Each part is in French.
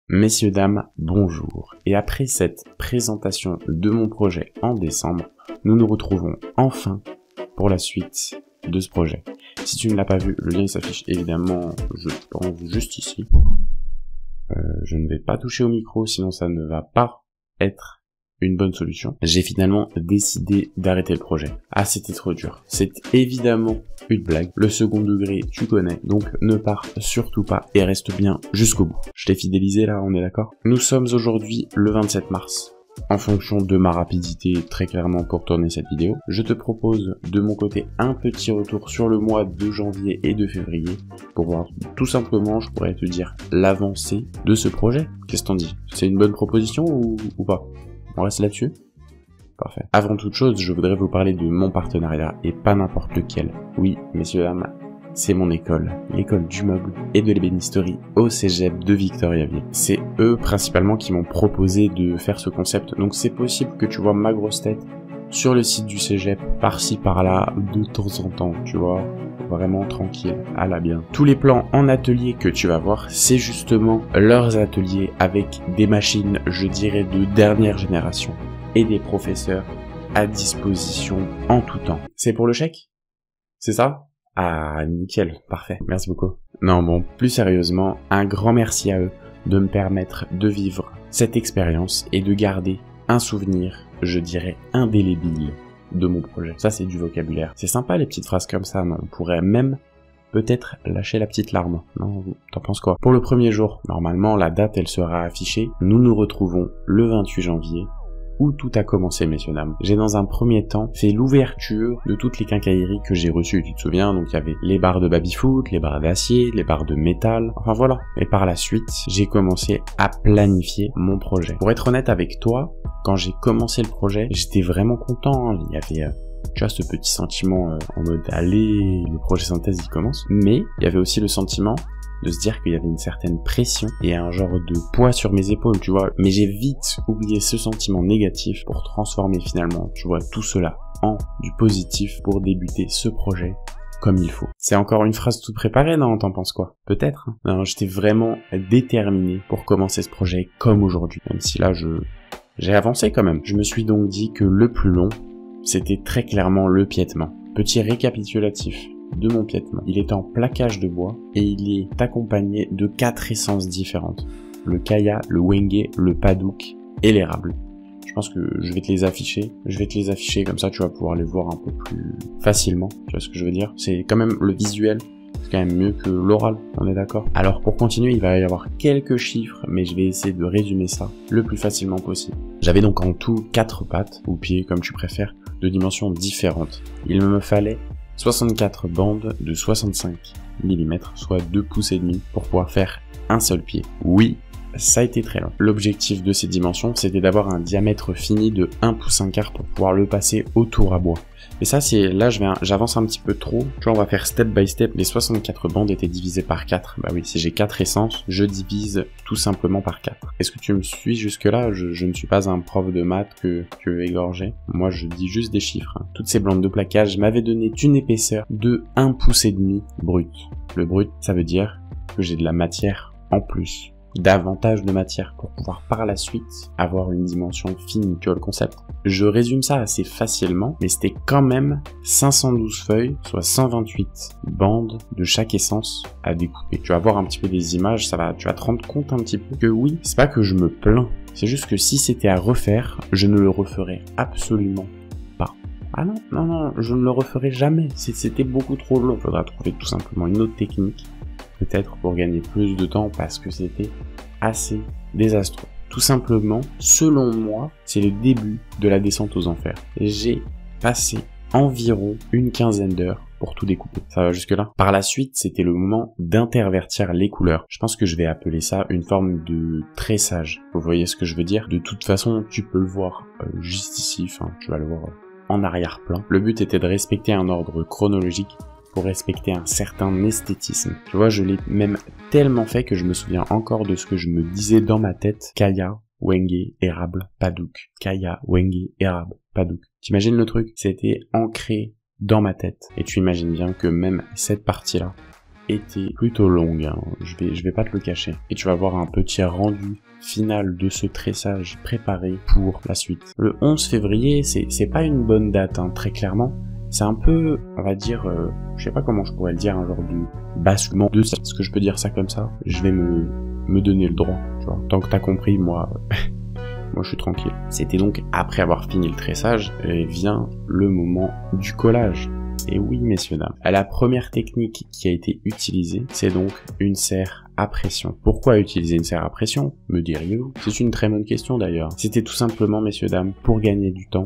Messieurs, dames, bonjour. Et après cette présentation de mon projet en décembre, nous nous retrouvons enfin pour la suite de ce projet. Si tu ne l'as pas vu, le lien s'affiche évidemment, je pense, juste ici. Je ne vais pas toucher au micro, sinon ça ne va pas être une bonne solution. J'ai finalement décidé d'arrêter le projet. Ah, c'était trop dur. C'est évidemment une blague. Le second degré, tu connais, donc ne pars surtout pas et reste bien jusqu'au bout. Je t'ai fidélisé là, on est d'accord? Nous sommes aujourd'hui le 27 mars. En fonction de ma rapidité, très clairement pour tourner cette vidéo, je te propose de mon côté un petit retour sur le mois de janvier et de février pour voir tout simplement, je pourrais te dire, l'avancée de ce projet. Qu'est-ce que t'en dis? C'est une bonne proposition ou pas? On reste là-dessus? Parfait. Avant toute chose, je voudrais vous parler de mon partenariat et pas n'importe lequel. Oui, messieurs, dames, c'est mon école, l'école du meuble et de l'ébénisterie au cégep de Victoriaville. C'est eux principalement qui m'ont proposé de faire ce concept, donc c'est possible que tu vois ma grosse tête sur le site du cégep, par-ci par-là, de temps en temps, tu vois, vraiment tranquille, à la bien. Tous les plans en atelier que tu vas voir, c'est justement leurs ateliers avec des machines, je dirais, de dernière génération et des professeurs à disposition en tout temps. C'est pour le chèque? C'est ça? Ah, nickel, parfait, merci beaucoup. Non, bon, plus sérieusement, un grand merci à eux de me permettre de vivre cette expérience et de garder un souvenir, je dirais, indélébile de mon projet. Ça, c'est du vocabulaire. C'est sympa les petites phrases comme ça, on pourrait même peut-être lâcher la petite larme. Non, t'en penses quoi? Pour le premier jour, normalement, la date, elle sera affichée. Nous nous retrouvons le 28 janvier. Où tout a commencé, messieurs, dames. J'ai dans un premier temps fait l'ouverture de toutes les quincailleries que j'ai reçues, tu te souviens, donc il y avait les barres de baby-foot, les barres d'acier, les barres de métal, enfin voilà. Et par la suite, j'ai commencé à planifier mon projet. Pour être honnête avec toi, quand j'ai commencé le projet, j'étais vraiment content, hein. Il y avait tu vois, ce petit sentiment en mode allez, le projet synthèse il commence, mais il y avait aussi le sentiment de se dire qu'il y avait une certaine pression et un genre de poids sur mes épaules, tu vois. Mais j'ai vite oublié ce sentiment négatif pour transformer finalement, tu vois, tout cela en du positif pour débuter ce projet comme il faut. C'est encore une phrase toute préparée, non? T'en penses quoi? Peut-être, hein. Non, j'étais vraiment déterminé pour commencer ce projet comme aujourd'hui. Même si là, j'ai avancé quand même. Je me suis donc dit que le plus long, c'était très clairement le piétement. Petit récapitulatif de mon piétement. Il est en plaquage de bois et il est accompagné de 4 essences différentes. Le kaya, le wenge, le padouk et l'érable. Je pense que je vais te les afficher. Je vais te les afficher comme ça tu vas pouvoir les voir un peu plus facilement. Tu vois ce que je veux dire? C'est quand même le visuel. C'est quand même mieux que l'oral, on est d'accord? Alors pour continuer, il va y avoir quelques chiffres, mais je vais essayer de résumer ça le plus facilement possible. J'avais donc en tout 4 pattes, ou pieds comme tu préfères, de dimensions différentes. Il me fallait 64 bandes de 65 mm, soit 2 pouces et demi, pour pouvoir faire un seul pied. Oui, ça a été très long. L'objectif de ces dimensions, c'était d'avoir un diamètre fini de 1 pouce 1 quart pour pouvoir le passer au tour à bois. Et ça, c'est là, j'avance un petit peu trop. Tu vois, on va faire step by step. Les 64 bandes étaient divisées par 4. Bah oui, si j'ai 4 essences, je divise tout simplement par 4. Est-ce que tu me suis jusque-là? Je ne suis pas un prof de maths que tu veux égorger. Moi, je dis juste des chiffres. Toutes ces bandes de plaquage m'avaient donné une épaisseur de 1 pouce et demi brut. Le brut, ça veut dire que j'ai de la matière en plus. Davantage de matière pour pouvoir par la suite avoir une dimension fine, tu vois le concept. Je résume ça assez facilement, mais c'était quand même 512 feuilles, soit 128 bandes de chaque essence à découper. Tu vas voir un petit peu des images, tu vas te rendre compte un petit peu que oui, c'est pas que je me plains, c'est juste que si c'était à refaire, je ne le referais absolument pas. Ah non, je ne le referai jamais, c'était beaucoup trop long, il faudra trouver tout simplement une autre technique. Peut-être pour gagner plus de temps parce que c'était assez désastreux. Tout simplement, selon moi, c'est le début de la descente aux enfers. J'ai passé environ une quinzaine d'heures pour tout découper. Ça va jusque là? Par la suite, c'était le moment d'intervertir les couleurs. Je pense que je vais appeler ça une forme de tressage. Vous voyez ce que je veux dire? De toute façon, tu peux le voir juste ici, enfin, tu vas le voir en arrière-plan. Le but était de respecter un ordre chronologique pour respecter un certain esthétisme. Tu vois, je l'ai même tellement fait que je me souviens encore de ce que je me disais dans ma tête. Kaya, wenge, érable, padouk. Kaya, wenge, érable, padouk. T'imagines le truc? C'était ancré dans ma tête. Et tu imagines bien que même cette partie-là, été plutôt longue, hein. Je vais pas te le cacher. Et tu vas voir un petit rendu final de ce tressage préparé pour la suite. Le 11 février, c'est pas une bonne date, hein, très clairement. C'est un peu, on va dire, je sais pas comment je pourrais le dire, un genre de basculement de ça. Est-ce que je peux dire ça comme ça? Je vais me donner le droit, tu vois. Tant que t'as compris, moi, moi je suis tranquille. C'était donc après avoir fini le tressage, vient le moment du collage. Et oui, messieurs, dames. La première technique qui a été utilisée, c'est donc une serre à pression. Pourquoi utiliser une serre à pression, me diriez-vous? C'est une très bonne question d'ailleurs. C'était tout simplement, messieurs, dames, pour gagner du temps.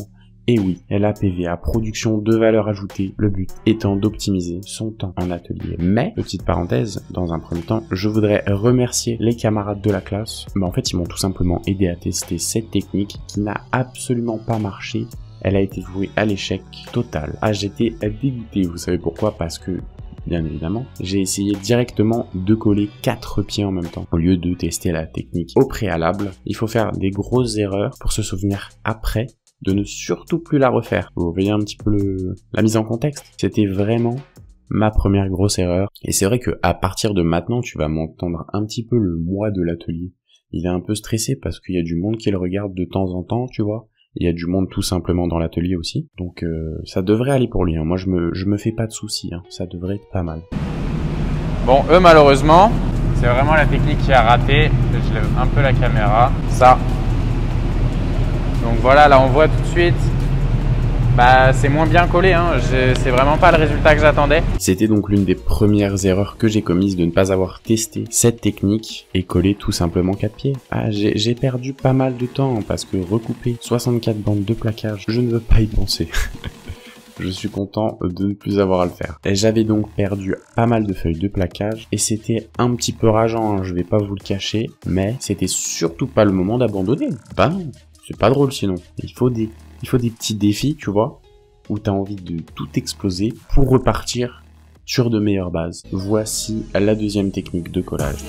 Et oui, LAPVA, production de valeur ajoutée, le but étant d'optimiser son temps en atelier. Mais, petite parenthèse, dans un premier temps, je voudrais remercier les camarades de la classe. En fait, ils m'ont tout simplement aidé à tester cette technique qui n'a absolument pas marché. Elle a été vouée à l'échec total. Ah, j'étais dégoûté, vous savez pourquoi? Parce que, bien évidemment, j'ai essayé directement de coller 4 pieds en même temps. Au lieu de tester la technique au préalable, il faut faire des grosses erreurs pour se souvenir après de ne surtout plus la refaire. Vous voyez un petit peu la mise en contexte. C'était vraiment ma première grosse erreur. Et c'est vrai que à partir de maintenant, tu vas m'entendre un petit peu le moi de l'atelier. Il est un peu stressé parce qu'il y a du monde qui le regarde de temps en temps, tu vois. Il y a du monde tout simplement dans l'atelier aussi. Donc ça devrait aller pour lui, hein. Moi je me fais pas de soucis, hein. Ça devrait être pas mal. Bon, eux malheureusement, c'est vraiment la technique qui a raté. Je lève un peu la caméra. Ça. Donc voilà, là on voit tout de suite, bah c'est moins bien collé, hein. C'est vraiment pas le résultat que j'attendais. C'était donc l'une des premières erreurs que j'ai commises de ne pas avoir testé cette technique et coller tout simplement 4 pieds. Ah, j'ai perdu pas mal de temps parce que recouper 64 bandes de plaquage, je ne veux pas y penser. Je suis content de ne plus avoir à le faire. J'avais donc perdu pas mal de feuilles de plaquage et c'était un petit peu rageant, hein, je vais pas vous le cacher, mais c'était surtout pas le moment d'abandonner. Bah non. C'est pas drôle sinon. Il faut des petits défis, tu vois, où t'as envie de tout exploser pour repartir sur de meilleures bases. Voici la deuxième technique de collage.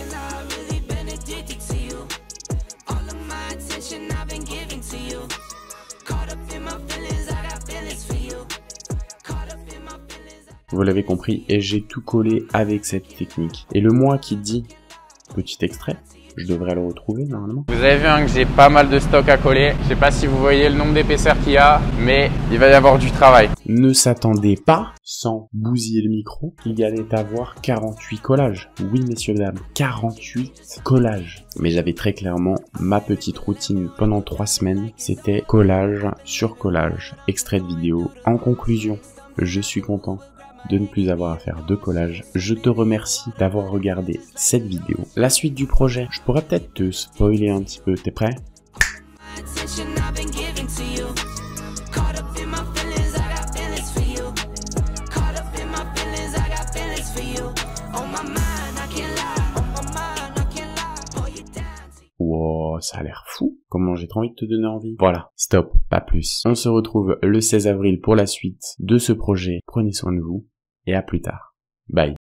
Vous l'avez compris, et j'ai tout collé avec cette technique. Et le moi qui dit, petit extrait, je devrais le retrouver normalement. Vous avez vu hein, que j'ai pas mal de stock à coller. Je sais pas si vous voyez le nombre d'épaisseurs qu'il y a, mais il va y avoir du travail. Ne s'attendez pas, sans bousiller le micro, qu'il y allait avoir 48 collages. Oui, messieurs, dames, 48 collages. Mais j'avais très clairement ma petite routine pendant 3 semaines. C'était collage sur collage, extrait de vidéo. En conclusion, je suis content de ne plus avoir à faire de collage. Je te remercie d'avoir regardé cette vidéo. La suite du projet, je pourrais peut-être te spoiler un petit peu, t'es prêt? Wow, ça a l'air fou. Comment j'ai trop envie de te donner envie. Voilà, stop, pas plus. On se retrouve le 16 avril pour la suite de ce projet. Prenez soin de vous et à plus tard. Bye.